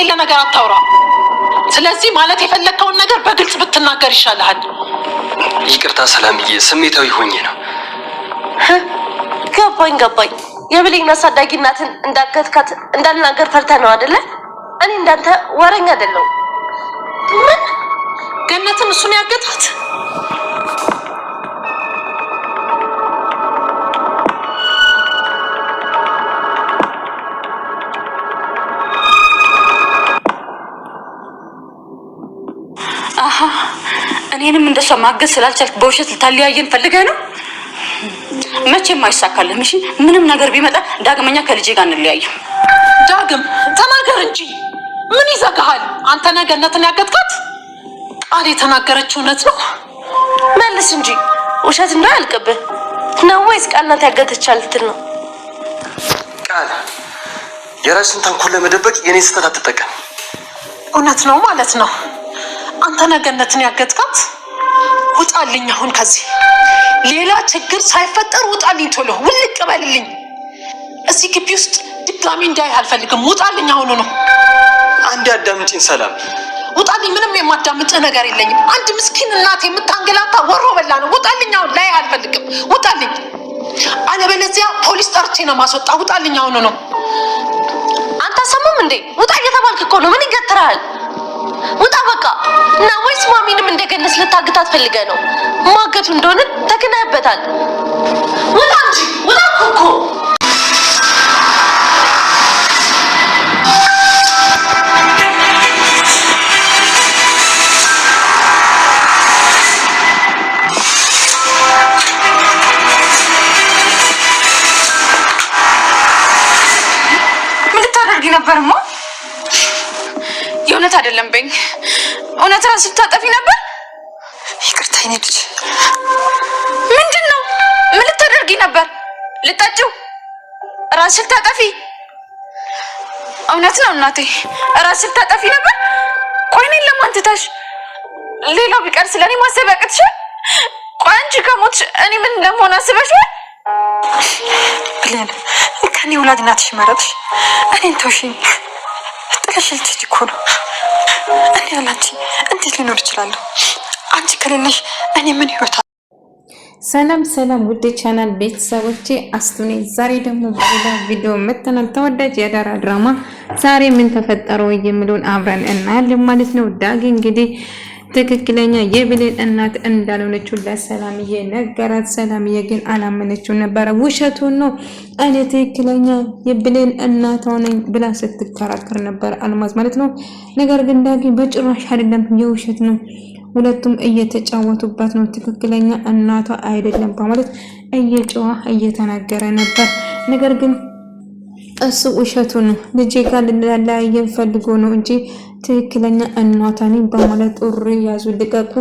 የሌለ ነገር አታውራ። ስለዚህ ማለት የፈለከውን ነገር በግልጽ ብትናገር ይሻልሃል። ይቅርታ ሰላምዬ፣ ስሜታዊ ሆኜ ነው። ገባኝ። የብሌን አሳዳጊ እናትን እንዳገትካት እንዳልናገር ፈርተህ ነው አይደለ? እኔ እንዳንተ ወረኛ አይደለሁ። ምን ገነትን እሱን ያገታት? እኔንም እንደሷ ማገዝ ስላልቻልክ በውሸት ልታለያየን ፈልገህ ነው? መቼም አይሳካልም። እሺ ምንም ነገር ቢመጣ ዳግመኛ ከልጄ ጋር እንለያየው። ዳግም ተናገር እንጂ ምን ይዘጋሃል? አንተ ነህ ገነትን ያገትካት? ቃል የተናገረችው እውነት ነው? መልስ እንጂ ውሸት እንዳያልቅብህ ነው ወይስ ቃል ናት ያገተቻል ልትል ነው? ቃል የራስን ተንኮል ለመደበቅ የኔ ስህተት አትጠቀም። እውነት ነው ማለት ነው። አንተ ነህ ገነትን ያገትካት? ውጣልኝ አሁን ከዚህ። ሌላ ችግር ሳይፈጠር ውጣልኝ፣ ቶሎ ውልቅ በልልኝ። እዚህ ግቢ ውስጥ ድጋሚ እንዳይህ አልፈልግም። ውጣልኝ አሁኑ ነው። አንድ አዳምጪኝ ሰላም። ውጣልኝ። ምንም የማዳምጥህ ነገር የለኝም። አንድ ምስኪን እናት የምታንገላታ ወሮ በላ ነው። ውጣልኝ አሁን፣ ላይ አልፈልግም። ውጣልኝ፣ አለበለዚያ ፖሊስ ጠርቼ ነው ማስወጣ። ውጣልኝ አሁኑ ነው። አንተ ሰማም እንዴ? ውጣ እየተባልክ እኮ ነው። ምን ይገትራል? ውጣ በቃ። እና ወይስ ማሚንም እንደገነስ ልታግታት ፈልገህ ነው? ማገቱ እንደሆነ ተክነህበታል። ውጣ እንጂ ውጣ እኮ። ምን ልታደርጊ ነበርማ? የእውነት አይደለም በኝ። እውነት ራስሽ ልታጠፊ ነበር? ይቅርታ የኔ ልጅ። ምንድን ነው? ምን ልታደርጊ ነበር? ልጠጪው? ራስሽ ልታጠፊ? እውነት ነው እናቴ፣ ራስሽ ልታጠፊ ነበር? ቆይ እኔን ለማን ትተሽ? ሌላው ቢቀር ስለኔ ማሰብ ያቅትሻል? ቆይ አንቺ ከሞትሽ እኔ ምን ለመሆን አስበሽዋል? ብሌን፣ ከኔ ወላጅ እናትሽ መረጥሽ፣ እኔን ተውሽኝ። ጥለሽ ልትሄጂ እኮ ነው። እኔ ያላንቺ እንዴት ልኖር እችላለሁ? አንቺ ከሌለሽ እኔ ምን ህይወት? ሰላም ውድ ቻናል ቤተሰቦቼ፣ አስቱኔ ዛሬ ደግሞ በሌላ ቪዲዮ መተናል። ተወዳጅ የአዳራ ድራማ ዛሬ ምን ተፈጠረው የሚለውን አብረን እናያለን ማለት ነው። ዳጊ እንግዲህ ትክክለኛ የብሌን እናት እንዳልሆነችው ለሰላምዬ ነገራት። ሰላምዬ ግን አላመነችው ነበረ። ውሸቱን ነው እኔ ትክክለኛ የብሌን እናቷ ነኝ ብላ ስትከራከር ነበር አልማዝ ማለት ነው። ነገር ግን ዳጊ በጭራሽ አይደለም፣ የውሸት ነው፣ ሁለቱም እየተጫወቱባት ነው፣ ትክክለኛ እናቷ አይደለም በማለት እየጮኸ እየተናገረ ነበር። ነገር ግን እሱ ውሸቱ ነው፣ ልጄ ጋር ልንለያየን ፈልጎ ነው እንጂ ትክክለኛ እናቷ ነኝ በማለት ጥሪ ያዙ ልቀቁ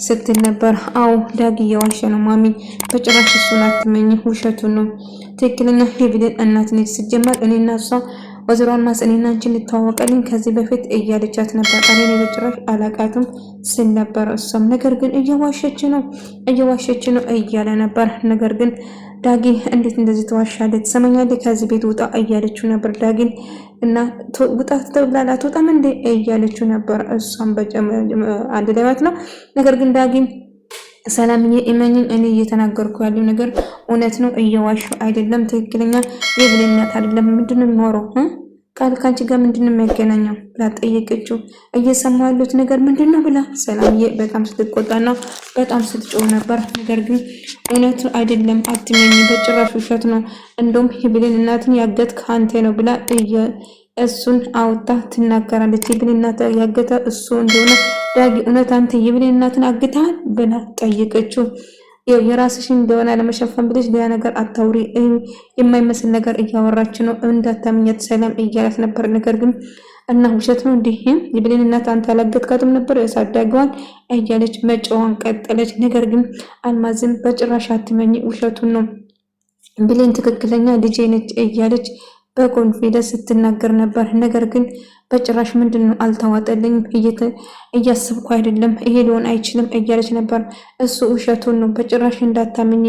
ስትል ነበር። አዎ ዳጊ እየዋሸ ነው ማሚ፣ በጭራሽ እሱን አትመኝ፣ ውሸቱ ነው፣ ትክክለኛ የብሌን እናት ነች። ሲጀመር እኔና እሷ ወዝሯን ማጽኔና አንቺን እንተዋወቃለን ከዚህ በፊት እያለቻት ነበር። እኔ በጭራሽ አላቃትም ስል ነበር እሷም። ነገር ግን እየዋሸች ነው እያለ ነበር። ነገር ግን ዳጊ እንዴት እንደዚህ ተዋሻለች? ትሰማኛለህ? ከዚህ ቤት ውጣ እያለችው ነበር ዳጊን። እና ውጣ ተብላላ ትወጣም እንዴ እያለችው ነበር እሷም አንድ ላይ ማለት ነው። ነገር ግን ዳጊ ሰላምዬ እመኝኝ፣ እኔ እየተናገርኩ ያለው ነገር እውነት ነው፣ እየዋሹ አይደለም፣ ትክክለኛ የብሌን እናት አይደለም። ምንድነው የሚኖረው ቃል ካንቺ ጋር ምንድነው የሚያገናኘው ብላ ጠየቀችው። እየሰማሁ ያሉት ነገር ምንድነው ብላ ሰላምዬ በጣም ስትቆጣና በጣም ስትጮህ ነበር። ነገር ግን እውነት አይደለም፣ አትመኝ፣ በጭራሽ ውሸት ነው፣ እንደውም የብሌን እናትን ያገትክ አንተ ነው ብላ እሱን አውጣ ትናገራለች። የብሌን እናት ያገተ እሱ እንደሆነ ዳጊ እውነት አንተ የብሌን እናትን አግተሃል ብላ ጠየቀችው። የራስሽን እንደሆነ ለመሸፈን ብለሽ ሌላ ነገር አታውሪ፣ የማይመስል ነገር እያወራች ነው፣ እንዳታምኛት ሰላም እያላት ነበር። ነገር ግን እና ውሸት ነው እንዲህ የብሌን እናት አንተ አላገትካትም ነበር ያሳዳገዋል እያለች መጫወን ቀጠለች። ነገር ግን አልማዝም በጭራሽ አትመኝ፣ ውሸቱን ነው፣ ብሌን ትክክለኛ ልጄ ነች እያለች በኮንፊደንስ ስትናገር ነበር። ነገር ግን በጭራሽ ምንድነው አልተዋጠልኝም፣ እያሰብኩ አይደለም፣ ይሄ ሊሆን አይችልም እያለች ነበር። እሱ ውሸቱን ነው፣ በጭራሽ እንዳታምኝ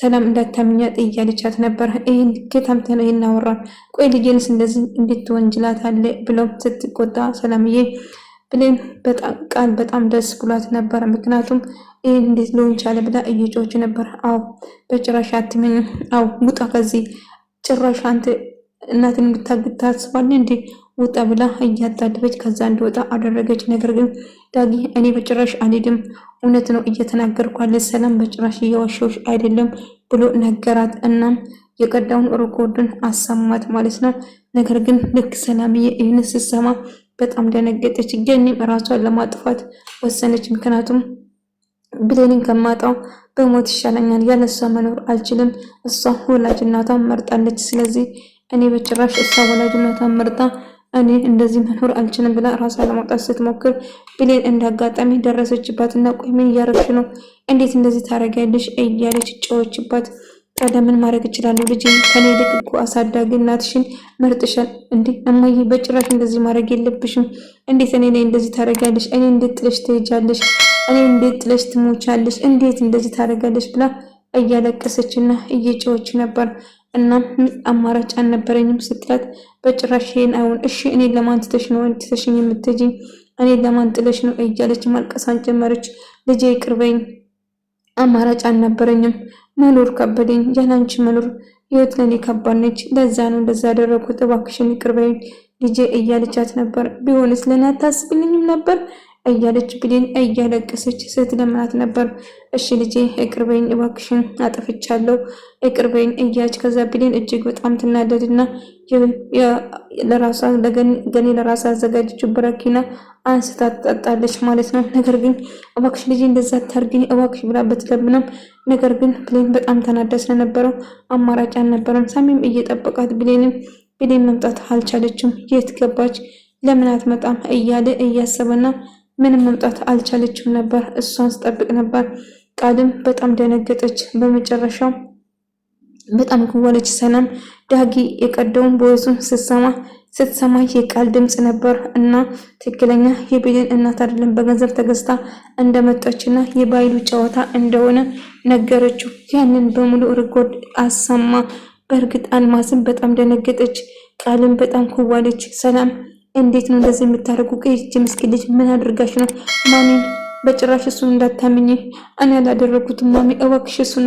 ሰላም እንዳታምኛት እያለቻት ነበር። ይህን ከታምተ ነው ይናወራ። ቆይ ልጄንስ እንደዚህ እንዴት ትወንጅላታለ ብለው ስትቆጣ ሰላምዬ ብሌን ቃል በጣም ደስ ብሏት ነበር። ምክንያቱም ይህን እንዴት ሊሆን ቻለ ብላ እየጮች ነበር። አው በጭራሽ አትመኝ፣ አው ውጣ ከዚህ ጭራሽ አንተ እናትን የምታግድ ታስባለህ እንዴ? ውጣ ብላ እያጣደበች ከዛ እንዲወጣ አደረገች። ነገር ግን ዳጊ እኔ በጭራሽ አልሄድም፣ እውነት ነው እየተናገርኳለ ሰላም በጭራሽ እየዋሸሁሽ አይደለም ብሎ ነገራት። እናም የቀዳውን ሪኮርድን አሰማት ማለት ነው። ነገር ግን ልክ ሰላምዬ ይህን ስትሰማ በጣም ደነገጠች። ገኒም ራሷን ለማጥፋት ወሰነች። ምክንያቱም ብሌንን ከማጣው በሞት ይሻለኛል፣ ያለሷ መኖር አልችልም፣ እሷ ወላጅ እናቷን መርጣለች። ስለዚህ እኔ በጭራሽ እሷ ወላጅ እናቷን መርጣ እኔ እንደዚህ መኖር አልችልም ብላ ራሷን ለማውጣት ስትሞክር ብሌን እንዳጋጣሚ ደረሰችባትና ቆይ ምን እያረግሽ ነው? እንዴት እንደዚህ ታረጋለሽ? እያለች ጮኸችባት። ታዲያ ምን ማድረግ እችላለሁ? ልጅ ከኔ ልቅ እኮ አሳዳጊ እናትሽን መርጥሻል። እንዴ እማዬ በጭራሽ እንደዚህ ማድረግ የለብሽም። እንዴት እኔ ላይ እንደዚህ ታረጋለሽ? እኔ እንዴት ጥለሽ ትሄጃለሽ? እኔ እንዴት ጥለሽ ትሞቻለሽ? እንዴት እንደዚህ ታረጋለሽ? ብላ እያለቀሰችና እየጮኸች ነበር። እናም አማራጭ አልነበረኝም ስትላት በጭራሽ ይሄን አይሆን፣ እሺ እኔ ለማን ትተሽ ነው ትተሽኝ የምትሄጂኝ? እኔ ለማን ጥለሽ ነው? እያለች ማልቀሳን ጀመረች። ልጄ ይቅርበኝ፣ አማራጭ አልነበረኝም፣ መኖር ከበደኝ፣ ያላንቺ መኖር ህይወት ለኔ ከባድ ነች፣ ለዛ ነው እንደዛ ያደረኩት፣ እባክሽን ይቅርበኝ ልጄ እያለቻት ነበር። ቢሆንስ ለኔ አታስብልኝም ነበር እያለች ብሌን እያለቀሰች ስትለምናት ነበር። እሺ ልጄ ይቅርበኝ እባክሽን አጥፍቻለሁ ይቅርበኝ እያለች ከዛ ብሌን እጅግ በጣም ትናደድና ገኒ ለራሷ አዘጋጀችው በረኪና አንስታ ትጠጣለች ማለት ነው። ነገር ግን እባክሽ ልጄ እንደዛ ታርጊኝ እባክሽ ብላ ብትለምንም ነገር ግን ብሌን በጣም ተናዳ ስለነበረው አማራጭ አልነበረም። ሳሚም እየጠበቃት ብሌን መምጣት አልቻለችም። የት ገባች? ለምን አትመጣም? እያለ እያሰበና ምንም መምጣት አልቻለችም ነበር። እሷን ስጠብቅ ነበር። ቃልም በጣም ደነገጠች። በመጨረሻው በጣም ከወለች። ሰላም ዳጊ የቀደውን ቦይሱን ስትሰማ የቃል ድምጽ ነበር እና ትክክለኛ የብሌን እናት አይደለም በገንዘብ ተገዝታ እንደመጣችና የባይሉ ጨዋታ እንደሆነ ነገረችው። ያንን በሙሉ ሪኮርድ አሰማ። በእርግጥ አልማዝም በጣም ደነገጠች። ቃልም በጣም ከወለች። ሰላም እንዴት ነው እንደዚህ የምታደርጉ? ከይቺ ምስኪን ልጅ ምን አድርጋሽ ነው? ማሚ በጭራሽ እሱን እንዳታምኝ፣ እኔ ያላደረኩትም ማሚ እባክሽ እሱን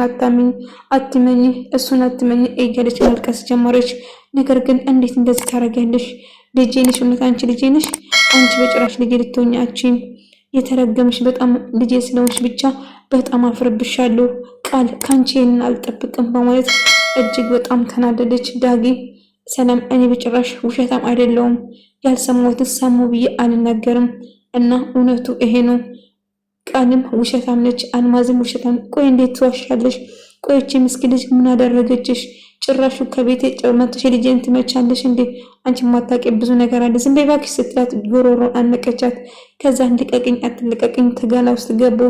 አትመኝ እያለች ማልቀስ ጀመረች። ነገር ግን እንዴት እንደዚህ ታደርጊያለሽ? ልጄ ነሽ፣ እውነት አንቺ ልጄ ነሽ? አንቺ በጭራሽ ልጄ ልትሆኚ አትችይም። የተረገምሽ በጣም ልጄ ስለሆንሽ ብቻ በጣም አፍርብሻለሁ። ቃል ካንቺ ይሄንን አልጠብቅም በማለት እጅግ በጣም ተናደደች። ዳጊ ሰላም እኔ በጭራሽ ውሸታም አይደለሁም፣ ያልሰማሁትን ሰማሁ ብዬ አልናገርም እና እውነቱ ይሄ ነው። ቃልም ውሸታም ነች፣ አልማዝም ውሸታም። ቆይ እንዴት ትዋሻለሽ? ቆይቼ ምስኪን ልጅ ምን አደረገችሽ? ጭራሹ ከቤቴ ጨመጥሽ ልጄን ትመቻለሽ እንዴ? አንቺ ማታውቂ ብዙ ነገር አለ፣ ዝም በይ እባክሽ ስትላት ጎሮሮ አነቀቻት። ከዛ ልቀቅኝ አትልቀቅኝ ተጋላ ውስጥ ገቡ።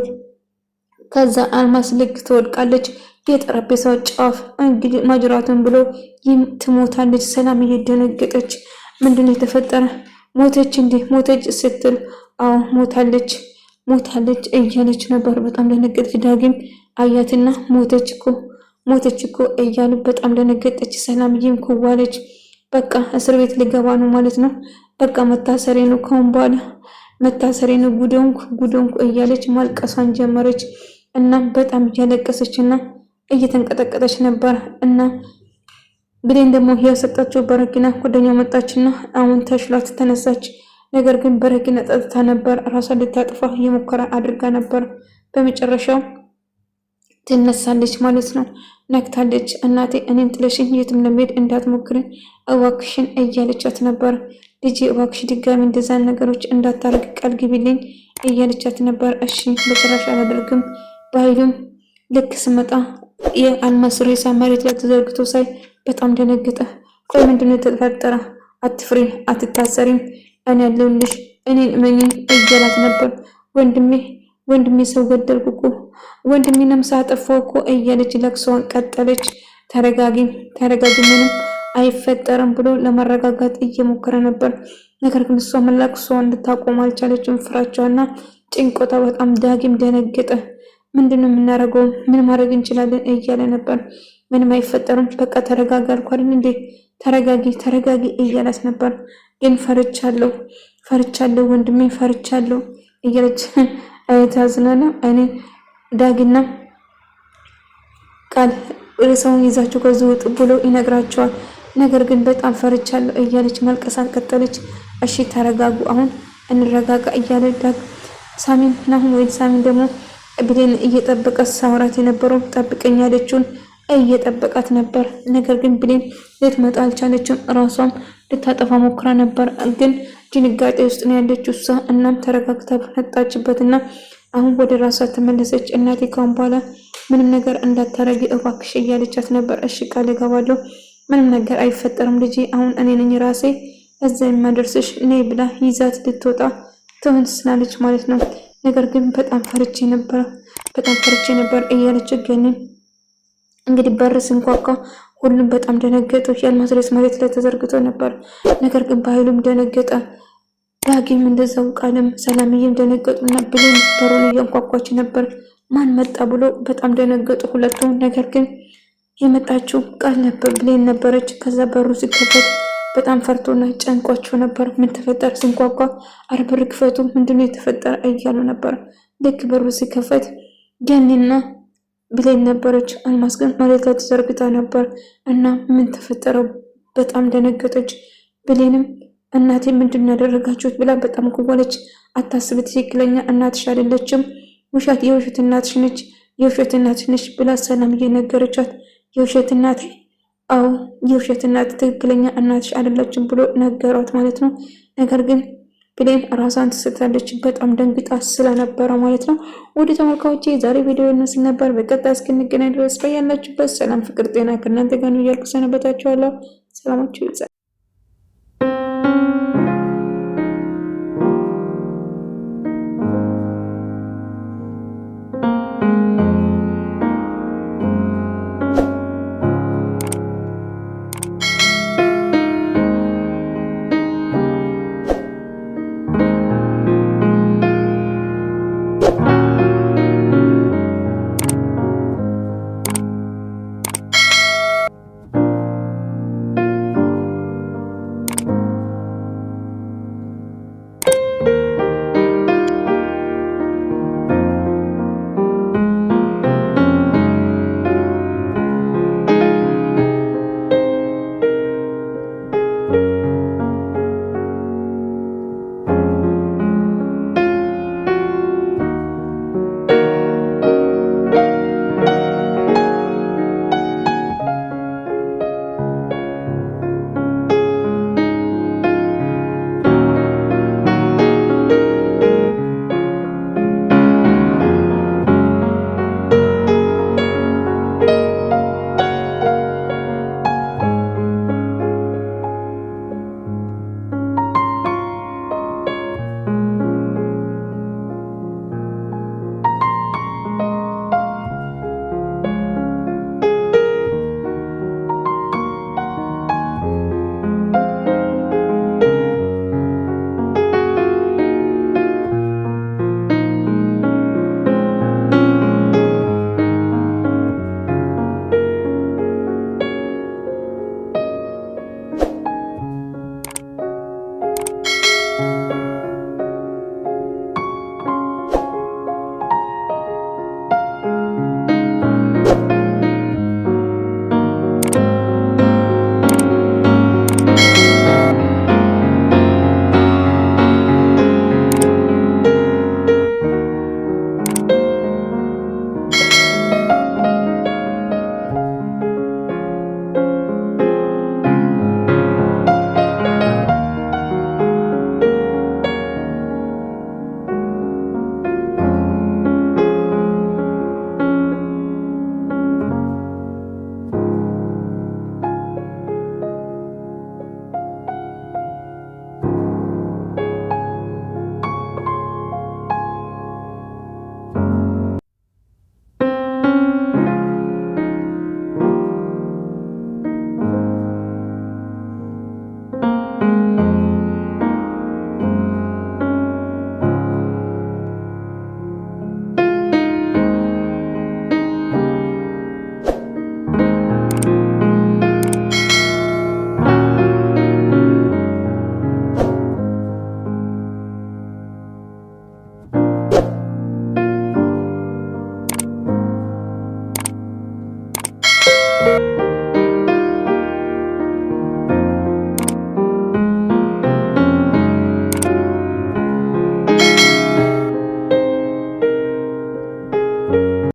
ከዛ አልማዝ ልክ ትወድቃለች። የጠረጴዛው ጫፍ እንግዲህ ማጅራቱን ብሎ ትሞታለች። ሰላም እየደነገጠች ምንድነው የተፈጠረ? ሞተች እንዴ? ሞተች ስትል አዎ ሞታለች እያለች ነበር። በጣም ደነገጠች። ዳግም አያትና ሞተች እኮ እያሉ በጣም ደነገጠች። ሰላምዬም ኩዋለች። በቃ እስር ቤት ሊገባ ነው ማለት ነው። በቃ መታሰሬ ነው፣ ከአሁን በኋላ መታሰሬ ነው፣ ጉዶንኩ እያለች ማልቀሷን ጀመረች። እና በጣም እያለቀሰችና እየተንቀጠቀጠች ነበር። እና ብሌን ደግሞ ያሰጣቸው በረኪና ጓደኛው መጣችና አሁን ተሽሏት ተነሳች። ነገር ግን በረኪና ጠጥታ ነበር። ራሷን ልታጥፋ የሙከራ አድርጋ ነበር። በመጨረሻው ትነሳለች ማለት ነው። ነክታለች። እናቴ እኔን ጥለሽኝ የትም ለመሄድ እንዳትሞክርን እባክሽን እያለቻት ነበር። ልጄ እባክሽ ድጋሚ እንደዛን ነገሮች እንዳታረግ ቃል ግቢልኝ እያለቻት ነበር። እሺ በጭራሽ አላደርግም። ባይሉም ልክ ስመጣ የአልማዝ ሬሳ መሬት ላይ ተዘርግቶ ሳይ በጣም ደነገጠ። ቆይ ምንድነው የተፈጠረ? አትፍሪ፣ አትታሰሪም፣ እኔ ያለሁልሽ፣ እኔን እመኚኝ እያላት ነበር። ወንድሜ ሰው ገደልኩ እኮ ወንድሜንም ሳጠፋው እኮ እያለች ለቅሶዋን ቀጠለች። ተረጋጊ፣ ምንም አይፈጠርም ብሎ ለማረጋጋት እየሞከረ ነበር። ነገር ግን እሷ መላቅሷ እንድታቆም አልቻለችም። ፍራቻና ጭንቆታ በጣም ዳግም ደነገጠ። ምንድነው የምናደርገው? ምን ማድረግ እንችላለን እያለ ነበር። ምንም አይፈጠርም፣ በቃ ተረጋጋ አልኳልን እንዴ፣ ተረጋጊ እያላት ነበር። ግን ፈርቻለሁ ወንድሜ ፈርቻለሁ እያለች ታዝናና እኔ ዳጊና ቃል ሬሳውን ይዛችሁ ከዚህ ውጡ ብሎ ይነግራቸዋል። ነገር ግን በጣም ፈርቻለሁ እያለች መልቀሳት ቀጠለች። እሺ ተረጋጉ፣ አሁን እንረጋጋ እያለ ዳግ ሳሚን ናሁን ወይ ሳሚን ደግሞ ብሌን እየጠበቀ ሳውራት የነበረው ጠብቀኝ ያለችውን እየጠበቃት ነበር። ነገር ግን ብሌን ልትመጣ አልቻለችም። ራሷም ልታጠፋ ሞክራ ነበር፣ ግን ድንጋጤ ውስጥ ነው ያለችው እሷ። እናም ተረጋግታ መጣችበትና አሁን ወደ ራሷ ተመለሰች። እናቴ ካሁን በኋላ ምንም ነገር እንዳታረጊ እባክሽ እያለቻት ነበር። እሺ ቃል እገባለሁ፣ ምንም ነገር አይፈጠርም ልጄ፣ አሁን እኔ ነኝ ራሴ እዛ የማደርስሽ ነይ ብላ ይዛት ልትወጣ ትወስናለች ማለት ነው። ነገር ግን በጣም ፈርቼ ነበር እያለች ግን እንግዲህ በር ሲንኳኳ ሁሉም በጣም ደነገጡ። የአልማዝ ሬስ መሬት ላይ ተዘርግቶ ነበር። ነገር ግን በኃይሉም ደነገጠ። ዳጊም እንደዛው ቃልም ሰላምዬም ደነገጡና ብሌን በሩን እያንኳኳች ነበር። ማን መጣ ብሎ በጣም ደነገጡ ሁለቱም። ነገር ግን የመጣችው ቃል ነበር፣ ብሌን ነበረች። ከዛ በሩ ሲከፈት በጣም ፈርቶና ጨንቋቸው ነበር። ምን ተፈጠረ? ሲንኳኳ አረ በር ክፈቱ፣ ምንድነው የተፈጠረ እያሉ ነበር። ልክ በሩ ሲከፈት ገኒና ብሌን ነበረች። አልማዝ ግን መሬት ላይ ተዘርግታ ነበር እና ምን ተፈጠረው? በጣም ደነገጠች። ብሌንም እናቴ ምንድን ያደረጋችሁት ብላ በጣም ኮበለች። አታስብ፣ ትክክለኛ እናትሽ አይደለችም፣ የውሸት እናትሽ ነች ብላ ሰላም እየነገረቻት የውሸት እናቴ? አዎ የውሸት እናት፣ ትክክለኛ እናትሽ አይደለችም ብሎ ነገሯት ማለት ነው። ነገር ግን ብሌን ራሷን ትስታለች፣ በጣም ደንግጣ ስለነበረ ማለት ነው። ወደ ተመልካቾቼ የዛሬ ቪዲዮ ይመስል ነበር። በቀጣይ እስክንገናኝ ድረስ በያላችሁበት ሰላም፣ ፍቅር፣ ጤና ከእናንተ ጋር ነው እያልኩ ሰነበታችኋለሁ። ሰላማችሁ ይብዛ።